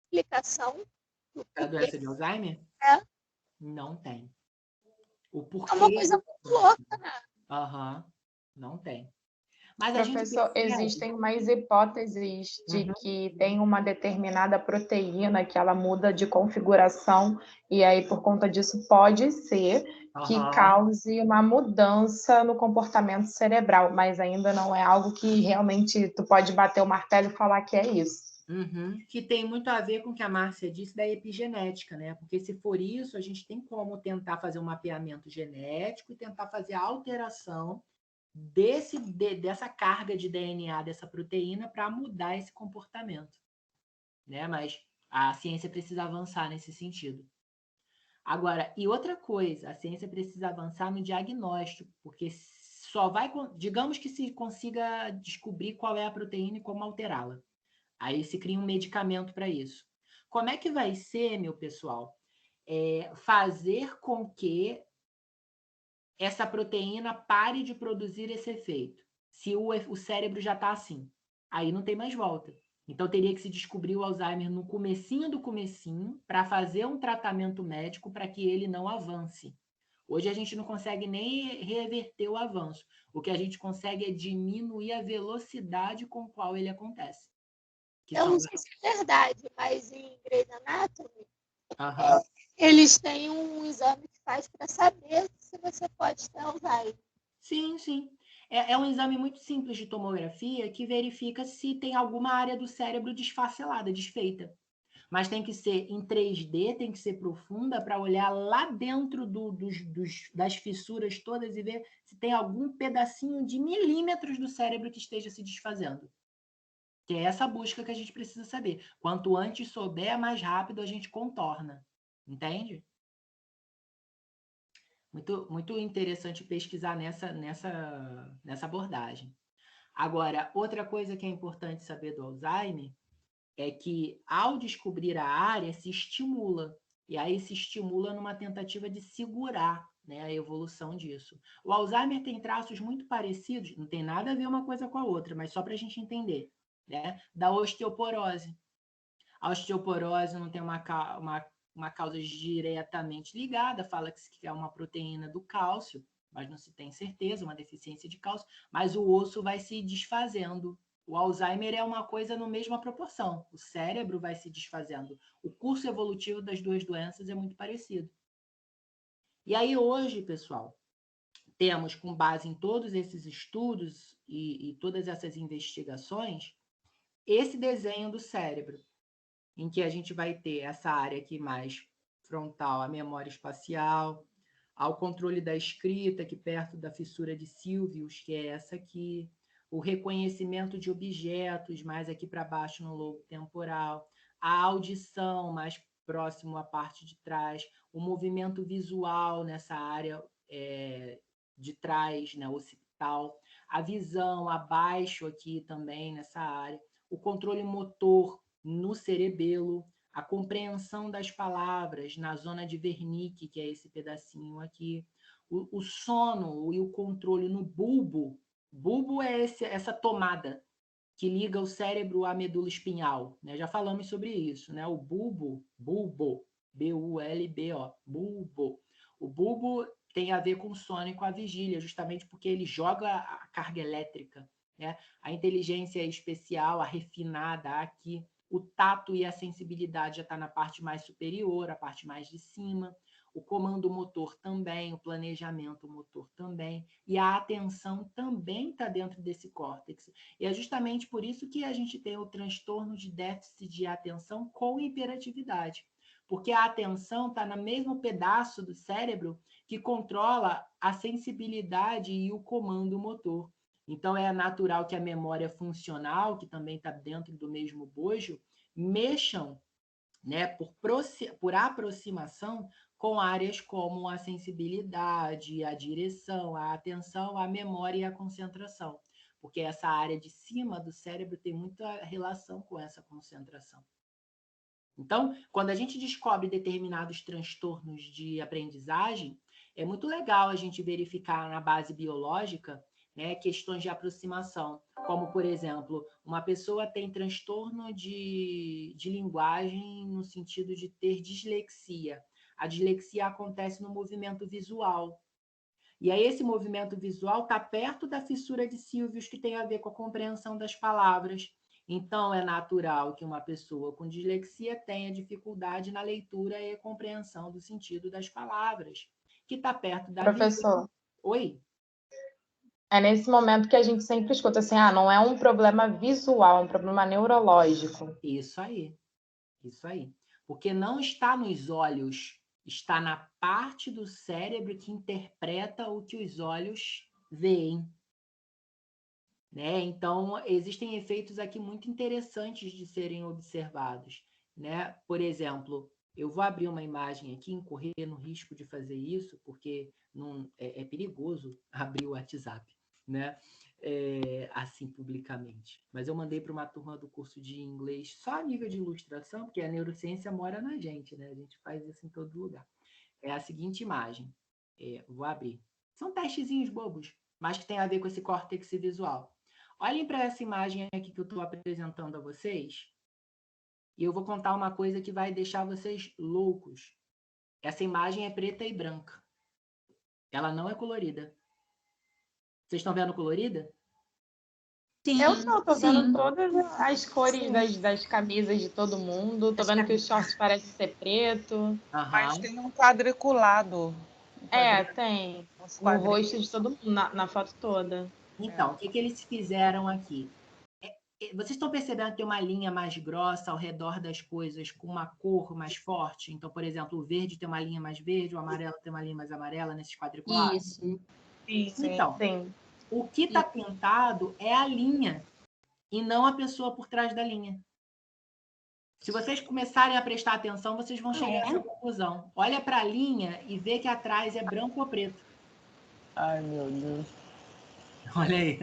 explicação do A porquê. doença de Alzheimer? É. Não tem. O É porquê... uma coisa muito louca, né? Aham, não tem. Mas a gente Professor, percebe... existem mais hipóteses de que tem uma determinada proteína que ela muda de configuração e aí, por conta disso, pode ser que cause uma mudança no comportamento cerebral, mas ainda não é algo que realmente tu pode bater o martelo e falar que é isso. Que tem muito a ver com o que a Márcia disse da epigenética, né? Porque se for isso, a gente tem como tentar fazer um mapeamento genético e tentar fazer a alteração dessa carga de DNA dessa proteína para mudar esse comportamento, né? Mas a ciência precisa avançar nesse sentido. Agora, e outra coisa, a ciência precisa avançar no diagnóstico, porque só vai, digamos que se consiga descobrir qual é a proteína e como alterá-la. Aí se cria um medicamento para isso. Como é que vai ser, meu pessoal, fazer com que essa proteína pare de produzir esse efeito? Se o cérebro já está assim, aí não tem mais volta. Então teria que se descobrir o Alzheimer no comecinho do comecinho para fazer um tratamento médico para que ele não avance. Hoje a gente não consegue nem reverter o avanço. O que a gente consegue é diminuir a velocidade com a qual ele acontece. Eu não sei se é verdade, mas em Grey's Anatomy, Aham. eles têm um exame que faz para saber se você pode ter Alzheimer. Sim, sim. É um exame muito simples de tomografia que verifica se tem alguma área do cérebro desfacelada, desfeita. Mas tem que ser em 3D, tem que ser profunda para olhar lá dentro das fissuras todas e ver se tem algum pedacinho de milímetros do cérebro que esteja se desfazendo. Que é essa busca que a gente precisa saber. Quanto antes souber, mais rápido a gente contorna. Entende? Muito, muito interessante pesquisar nessa abordagem. Agora, outra coisa que é importante saber do Alzheimer é que, ao descobrir a área, se estimula. E aí se estimula numa tentativa de segurar, né, a evolução disso. O Alzheimer tem traços muito parecidos, não tem nada a ver uma coisa com a outra, mas só para a gente entender, né, da osteoporose. A osteoporose não tem uma causa diretamente ligada, fala que é uma proteína do cálcio, mas não se tem certeza, uma deficiência de cálcio, mas o osso vai se desfazendo. O Alzheimer é uma coisa na mesma proporção, o cérebro vai se desfazendo. O curso evolutivo das duas doenças é muito parecido. E aí hoje, pessoal, temos, com base em todos esses estudos e todas essas investigações, esse desenho do cérebro, em que a gente vai ter essa área aqui mais frontal, a memória espacial, ao controle da escrita, aqui perto da fissura de Sylvius, que é essa aqui, o reconhecimento de objetos, mais aqui para baixo no lobo temporal, a audição, mais próximo à parte de trás, o movimento visual nessa área de trás, né, occipital, a visão abaixo aqui também nessa área, o controle motor no cerebelo, a compreensão das palavras na zona de Wernicke, que é esse pedacinho aqui, o sono e o controle no bulbo. Bulbo é essa tomada que liga o cérebro à medula espinhal, né? Já falamos sobre isso, né? O bulbo, B-U-L-B-O, bulbo. O bulbo tem a ver com o sono e com a vigília, justamente porque ele joga a carga elétrica, né? A inteligência especial, a refinada aqui, o tato e a sensibilidade já está na parte mais superior, a parte mais de cima, o comando motor também, o planejamento motor também, e a atenção também está dentro desse córtex. E é justamente por isso que a gente tem o transtorno de déficit de atenção com hiperatividade, porque a atenção está no mesmo pedaço do cérebro que controla a sensibilidade e o comando motor. Então, é natural que a memória funcional, que também está dentro do mesmo bojo, mexam, né, por aproximação com áreas como a sensibilidade, a direção, a atenção, a memória e a concentração, porque essa área de cima do cérebro tem muita relação com essa concentração. Então, quando a gente descobre determinados transtornos de aprendizagem, é muito legal a gente verificar na base biológica, né, questões de aproximação, como, por exemplo, uma pessoa tem transtorno de linguagem no sentido de ter dislexia. A dislexia acontece no movimento visual. E aí esse movimento visual está perto da fissura de Sylvius, que tem a ver com a compreensão das palavras. Então, é natural que uma pessoa com dislexia tenha dificuldade na leitura e compreensão do sentido das palavras, que está perto da... Professor. Oi? É nesse momento que a gente sempre escuta assim, não é um problema visual, é um problema neurológico. Isso aí. Isso aí. Porque não está nos olhos, está na parte do cérebro que interpreta o que os olhos veem. Né? Então, existem efeitos aqui muito interessantes de serem observados. Né? Por exemplo, eu vou abrir uma imagem aqui, incorrer no risco de fazer isso, porque não, é perigoso abrir o WhatsApp, né? Assim publicamente. Mas eu mandei para uma turma do curso de inglês só a nível de ilustração, porque a neurociência mora na gente, né? A gente faz isso em todo lugar. É a seguinte imagem. Vou abrir. São testezinhos bobos, mas que tem a ver com esse córtex visual. Olhem para essa imagem aqui que eu estou apresentando a vocês, e eu vou contar uma coisa que vai deixar vocês loucos. Essa imagem é preta e branca. Ela não é colorida. Vocês estão vendo colorida? Sim, Eu tô sim. vendo todas as cores das camisas de todo mundo. Tô vendo que os shorts parecem ser preto. Mas tem um quadriculado. Tem. Uns No quadrinhos. rosto de todo mundo, na foto toda. Então, o que eles fizeram aqui? Vocês estão percebendo que tem uma linha mais grossa ao redor das coisas, com uma cor mais forte? Então, por exemplo, o verde tem uma linha mais verde, o amarelo tem uma linha mais amarela nesses quadriculados? Isso. Então, o que está pintado é a linha, e não a pessoa por trás da linha. Se vocês começarem a prestar atenção, vocês vão chegar a essa conclusão. Olha para a linha e vê que atrás é branco ou preto. Ai, meu Deus. Olha aí.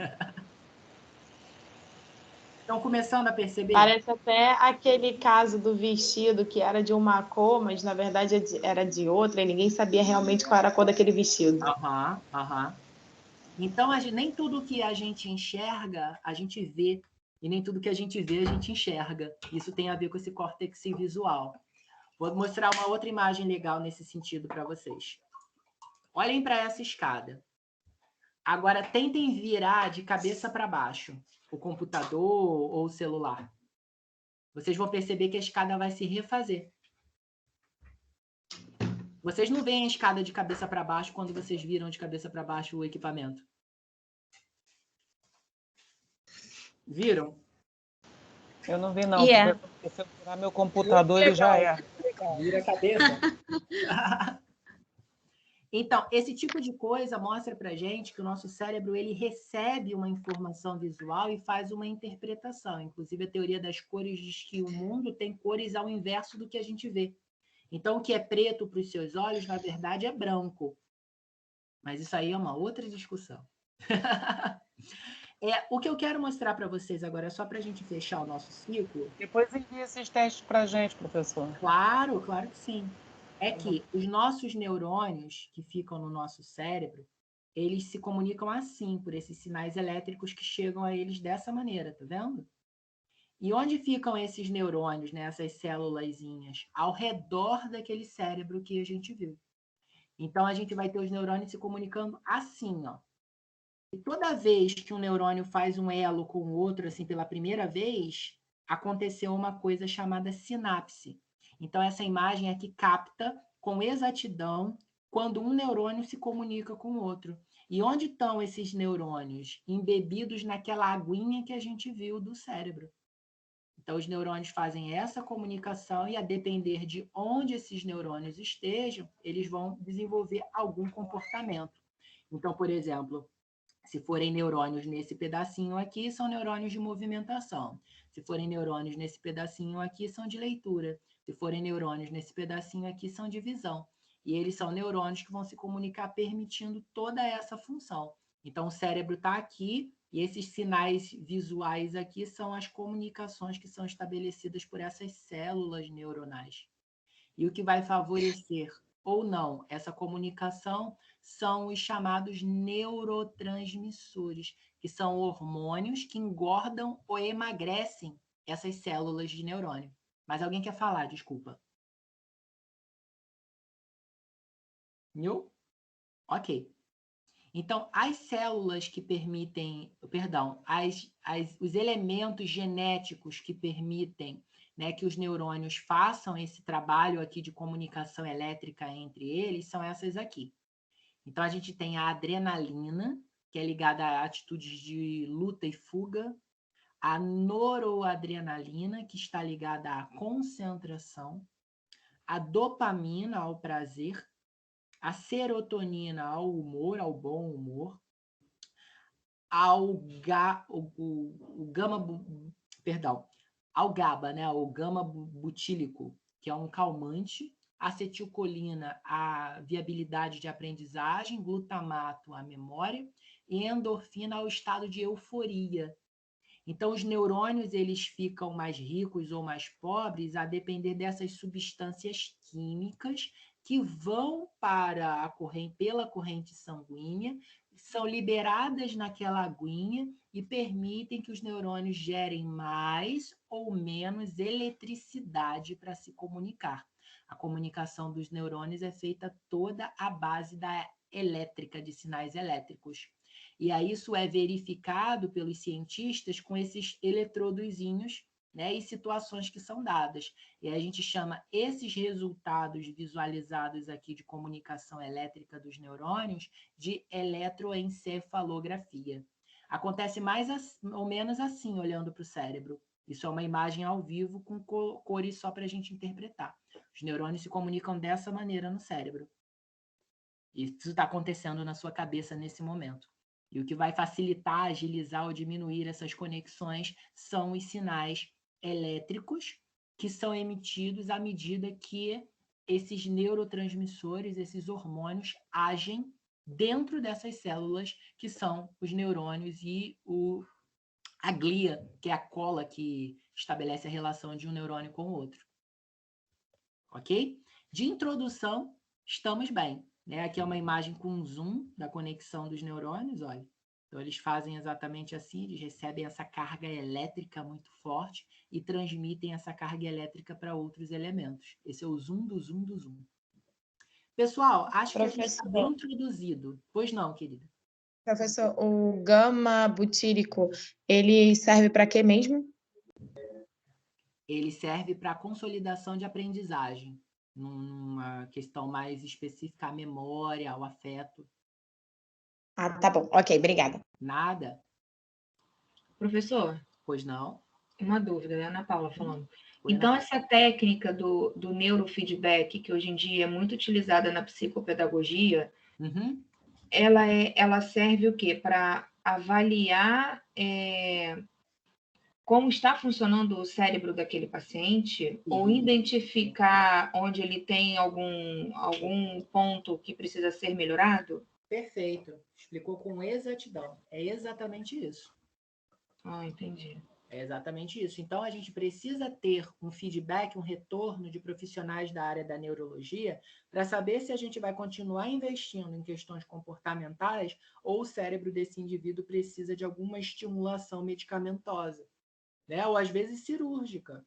Estão começando a perceber? Parece até aquele caso do vestido que era de uma cor, mas na verdade era de outra, e ninguém sabia realmente qual era a cor daquele vestido. Então, nem tudo que a gente enxerga, a gente vê. E nem tudo que a gente vê, a gente enxerga. Isso tem a ver com esse córtex visual. Vou mostrar uma outra imagem legal nesse sentido para vocês. Olhem para essa escada. Agora, tentem virar de cabeça para baixo o computador ou o celular. Vocês vão perceber que a escada vai se refazer. Vocês não veem a escada de cabeça para baixo quando vocês viram de cabeça para baixo o equipamento. Viram? Eu não vi, não. Porque se eu tirar meu computador, ele já é. Vira a cabeça. Então, esse tipo de coisa mostra para a gente que o nosso cérebro ele recebe uma informação visual e faz uma interpretação. Inclusive, a teoria das cores diz que o mundo tem cores ao inverso do que a gente vê. Então, o que é preto para os seus olhos, na verdade, é branco. Mas isso aí é uma outra discussão. O que eu quero mostrar para vocês agora, só para a gente fechar o nosso ciclo... Depois envia esses testes para a gente, professor. Claro, claro que sim. É que os nossos neurônios que ficam no nosso cérebro, eles se comunicam assim, por esses sinais elétricos que chegam a eles dessa maneira, tá vendo? E onde ficam esses neurônios, né, essas célulazinhas? Ao redor daquele cérebro que a gente viu. Então, a gente vai ter os neurônios se comunicando assim, ó. E toda vez que um neurônio faz um elo com o outro, assim, pela primeira vez, aconteceu uma coisa chamada sinapse. Então, essa imagem aqui capta com exatidão quando um neurônio se comunica com o outro. E onde estão esses neurônios? Embebidos naquela aguinha que a gente viu do cérebro. Então, os neurônios fazem essa comunicação e, a depender de onde esses neurônios estejam, eles vão desenvolver algum comportamento. Então, por exemplo, se forem neurônios nesse pedacinho aqui, são neurônios de movimentação. Se forem neurônios nesse pedacinho aqui, são de leitura. Se forem neurônios nesse pedacinho aqui, são de visão. E eles são neurônios que vão se comunicar permitindo toda essa função. Então, o cérebro está aqui e esses sinais visuais aqui são as comunicações que são estabelecidas por essas células neuronais. E o que vai favorecer ou não essa comunicação são os chamados neurotransmissores, que são hormônios que engordam ou emagrecem essas células de neurônio. Mas alguém quer falar, desculpa. Não? Ok. Então, as células que permitem, perdão, os elementos genéticos que permitem, né, que os neurônios façam esse trabalho aqui de comunicação elétrica entre eles são essas aqui. Então, a gente tem a adrenalina, que é ligada a atitudes de luta e fuga, a noradrenalina, que está ligada à concentração, a dopamina, ao prazer, a serotonina, ao humor, ao bom humor, ao GABA, né, o gama butílico, que é um calmante, acetilcolina, a viabilidade de aprendizagem, glutamato, a memória, e endorfina, ao estado de euforia. Então, os neurônios eles ficam mais ricos ou mais pobres a depender dessas substâncias químicas que vão pela corrente sanguínea, são liberadas naquela aguinha e permitem que os neurônios gerem mais ou menos eletricidade para se comunicar. A comunicação dos neurônios é feita toda à base da elétrica, de sinais elétricos. E aí isso é verificado pelos cientistas com esses eletrodozinhos, né, e situações que são dadas. E aí a gente chama esses resultados visualizados aqui de comunicação elétrica dos neurônios de eletroencefalografia. Acontece mais ou menos assim, olhando para o cérebro. Isso é uma imagem ao vivo com cores só para a gente interpretar. Os neurônios se comunicam dessa maneira no cérebro. Isso está acontecendo na sua cabeça nesse momento. E o que vai facilitar, agilizar ou diminuir essas conexões são os sinais elétricos que são emitidos à medida que esses neurotransmissores, esses hormônios, agem dentro dessas células que são os neurônios e a glia, que é a cola que estabelece a relação de um neurônio com o outro. Ok? De introdução, estamos bem. Né? Aqui é uma imagem com um zoom da conexão dos neurônios, olha. Então, eles fazem exatamente assim, eles recebem essa carga elétrica muito forte e transmitem essa carga elétrica para outros elementos. Esse é o zoom do zoom do zoom. Pessoal, acho que a gente está bem introduzido. Pois não, querida? Professor, o gama butírico, ele serve para quê mesmo? Ele serve para consolidação de aprendizagem, numa questão mais específica, a memória, ao afeto. Ah, tá bom. Ok, obrigada. Nada. Professor? Pois não? Uma dúvida, né? Ana Paula falando. Então, essa técnica do neurofeedback, que hoje em dia é muito utilizada na psicopedagogia, ela serve o quê? Para avaliar como está funcionando o cérebro daquele paciente, ou identificar onde ele tem algum ponto que precisa ser melhorado? Perfeito. Explicou com exatidão. É exatamente isso. Ah, entendi. É exatamente isso. Então, a gente precisa ter um feedback, um retorno de profissionais da área da neurologia para saber se a gente vai continuar investindo em questões comportamentais ou o cérebro desse indivíduo precisa de alguma estimulação medicamentosa, né? Ou às vezes cirúrgica.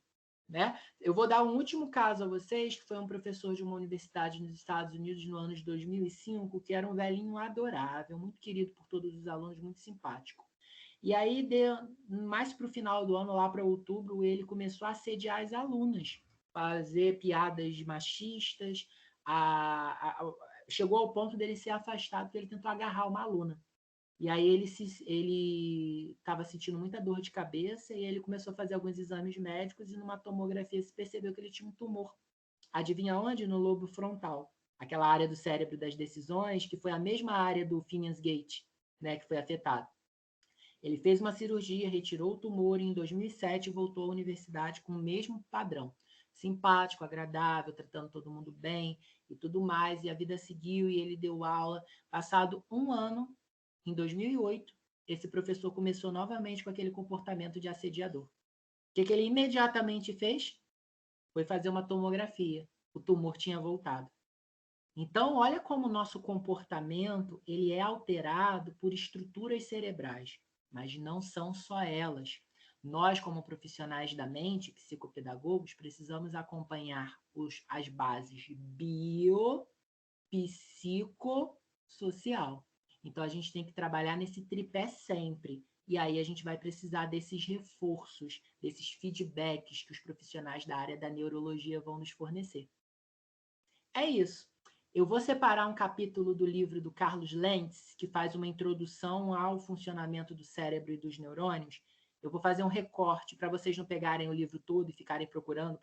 Né? Eu vou dar um último caso a vocês, que foi um professor de uma universidade nos Estados Unidos no ano de 2005, que era um velhinho adorável, muito querido por todos os alunos, muito simpático. E aí, mais para o final do ano, lá para outubro, ele começou a assediar as alunas, fazer piadas machistas, chegou ao ponto dele ser afastado, porque ele tentou agarrar uma aluna. E aí ele estava sentindo muita dor de cabeça e ele começou a fazer alguns exames médicos e numa tomografia se percebeu que ele tinha um tumor. Adivinha onde? No lobo frontal. Aquela área do cérebro das decisões, que foi a mesma área do Phineas Gate, né, que foi afetada. Ele fez uma cirurgia, retirou o tumor e em 2007 voltou à universidade com o mesmo padrão. Simpático, agradável, tratando todo mundo bem e tudo mais. E a vida seguiu e ele deu aula. Passado um ano, em 2008, esse professor começou novamente com aquele comportamento de assediador. O que ele imediatamente fez? Foi fazer uma tomografia. O tumor tinha voltado. Então, olha como o nosso comportamento ele é alterado por estruturas cerebrais, mas não são só elas. Nós, como profissionais da mente, psicopedagogos, precisamos acompanhar as bases bio, psicossocial. Então, a gente tem que trabalhar nesse tripé sempre. E aí a gente vai precisar desses reforços, desses feedbacks que os profissionais da área da neurologia vão nos fornecer. É isso. Eu vou separar um capítulo do livro do Carlos Lentz, que faz uma introdução ao funcionamento do cérebro e dos neurônios. Eu vou fazer um recorte para vocês não pegarem o livro todo e ficarem procurando.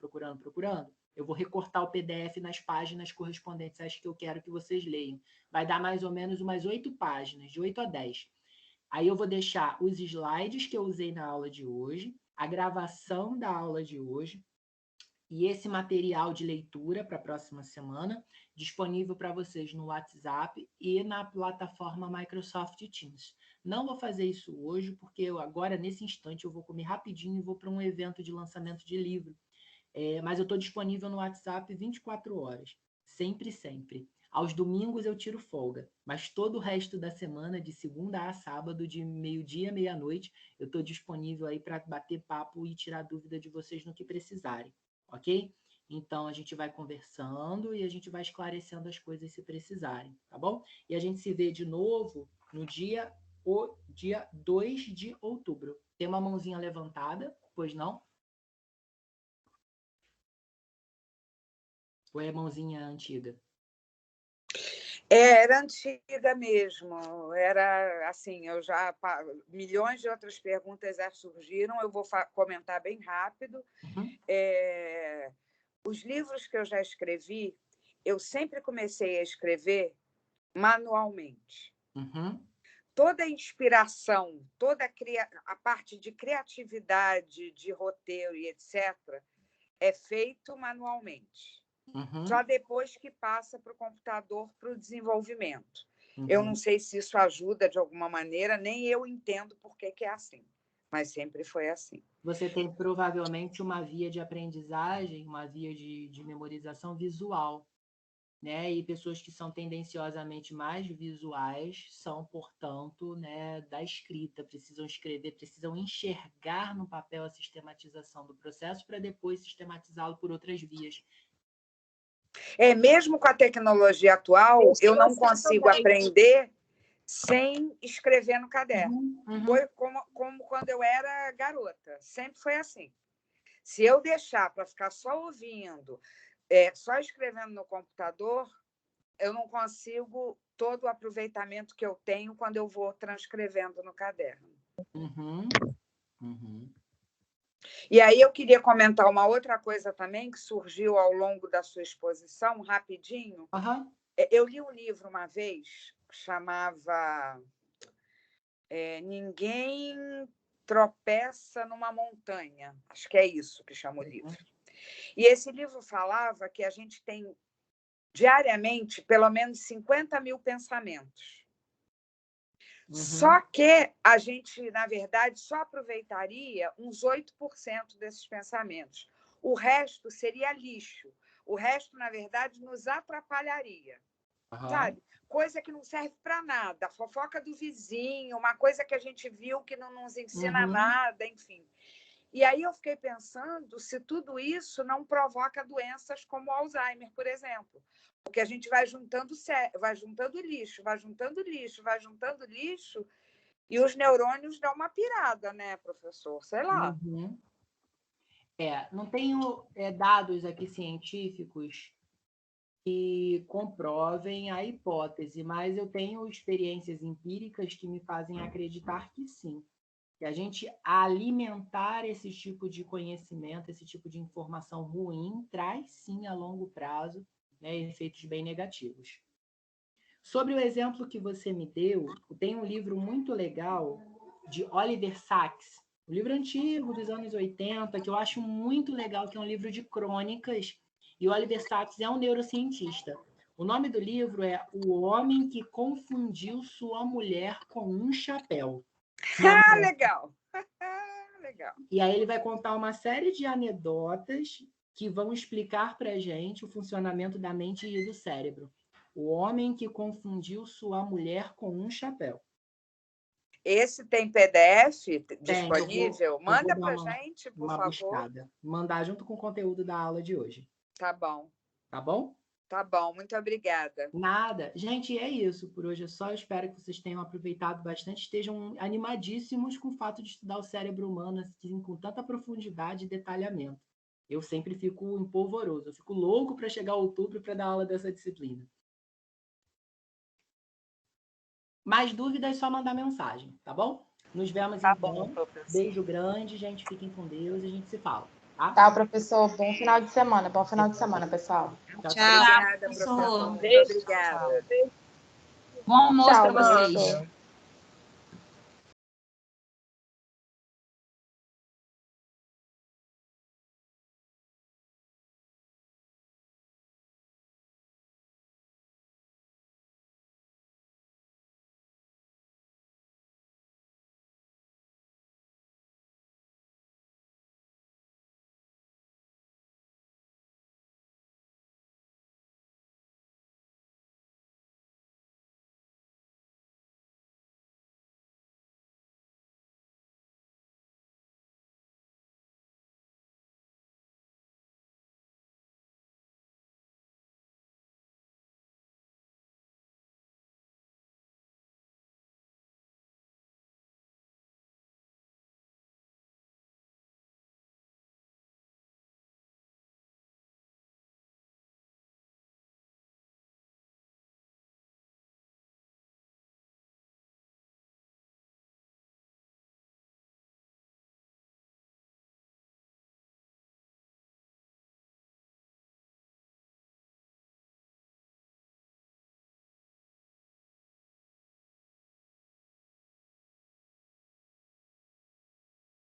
Eu vou recortar o PDF nas páginas correspondentes às que eu quero que vocês leiam. Vai dar mais ou menos umas 8 páginas, de 8 a 10. Aí eu vou deixar os slides que eu usei na aula de hoje, a gravação da aula de hoje, e esse material de leitura para a próxima semana, disponível para vocês no WhatsApp e na plataforma Microsoft Teams. Não vou fazer isso hoje, porque agora, nesse instante, eu vou comer rapidinho e vou para um evento de lançamento de livro. Mas eu estou disponível no WhatsApp 24 horas, sempre, sempre. Aos domingos eu tiro folga, mas todo o resto da semana, de segunda a sábado, de meio-dia, meia-noite, eu estou disponível aí para bater papo e tirar dúvida de vocês no que precisarem. Ok? Então, a gente vai conversando e a gente vai esclarecendo as coisas se precisarem, tá bom? E a gente se vê de novo no dia 2 de outubro. Tem uma mãozinha levantada, pois não? Ou é mãozinha antiga? Era antiga mesmo. Era assim, milhões de outras perguntas já surgiram, eu vou comentar bem rápido. Uhum. Os livros que eu já escrevi, eu sempre comecei a escrever manualmente. Uhum. Toda a inspiração, toda a parte de criatividade, de roteiro e etc., é feito manualmente. Uhum. Só depois que passa para o computador para o desenvolvimento. Uhum. Eu não sei se isso ajuda de alguma maneira, nem eu entendo por que é assim, mas sempre foi assim. Você tem provavelmente uma via de aprendizagem, uma via de memorização visual, né? E pessoas que são tendenciosamente mais visuais são, portanto, né, da escrita, precisam escrever, precisam enxergar no papel a sistematização do processo para depois sistematizá-lo por outras vias. Mesmo com a tecnologia atual, eu não consigo aprender sem escrever no caderno. Uhum. Foi como quando eu era garota. Sempre foi assim. Se eu deixar para ficar só ouvindo, só escrevendo no computador, eu não consigo todo o aproveitamento que eu tenho quando eu vou transcrevendo no caderno. Uhum. Uhum. E aí eu queria comentar uma outra coisa também que surgiu ao longo da sua exposição, rapidinho. Uhum. Eu li um livro uma vez que chamava Ninguém Tropeça numa Montanha. Acho que é isso que chama o livro. E esse livro falava que a gente tem diariamente pelo menos 50 mil pensamentos. Uhum. Só que a gente, na verdade, só aproveitaria uns 8% desses pensamentos. O resto seria lixo. O resto, na verdade, nos atrapalharia. Uhum. Sabe? Coisa que não serve para nada. Fofoca do vizinho, uma coisa que a gente viu que não nos ensina nada, enfim. E aí eu fiquei pensando se tudo isso não provoca doenças como o Alzheimer, por exemplo. Porque a gente vai juntando lixo, e os neurônios dão uma pirada, né, professor? Sei lá. Uhum. Não tenho dados aqui científicos que comprovem a hipótese, mas eu tenho experiências empíricas que me fazem acreditar que sim. Que a gente alimentar esse tipo de conhecimento, esse tipo de informação ruim, traz sim a longo prazo, né, efeitos bem negativos. Sobre o exemplo que você me deu, tem um livro muito legal de Oliver Sacks, um livro antigo dos anos 80, que eu acho muito legal, que é um livro de crônicas, e o Oliver Sacks é um neurocientista. O nome do livro é O Homem que Confundiu Sua Mulher com um Chapéu. Legal! Legal. E aí ele vai contar uma série de anedotas que vão explicar para a gente o funcionamento da mente e do cérebro. O Homem que Confundiu Sua Mulher com um Chapéu. Esse tem PDF Tem, disponível? Manda para dar gente, por uma favor. buscada. Mandar junto com o conteúdo da aula de hoje. Tá bom. Tá bom? Tá bom, muito obrigada. Nada. Gente, é isso. Por hoje é só. Eu espero que vocês tenham aproveitado bastante, estejam animadíssimos com o fato de estudar o cérebro humano assim, com tanta profundidade e detalhamento. Eu sempre fico empolvoroso. Eu fico louco para chegar a outubro para dar aula dessa disciplina. Mais dúvidas, só mandar mensagem, tá bom? Nos vemos Tá então. bom, professor. Beijo grande, gente. Fiquem com Deus e a gente se fala. Tá, professor. Bom final de semana. Bom final de semana, pessoal. Tchau, Tchau, Obrigada, professor. professor. Muito obrigada. Bom almoço Tchau, para vocês. professor.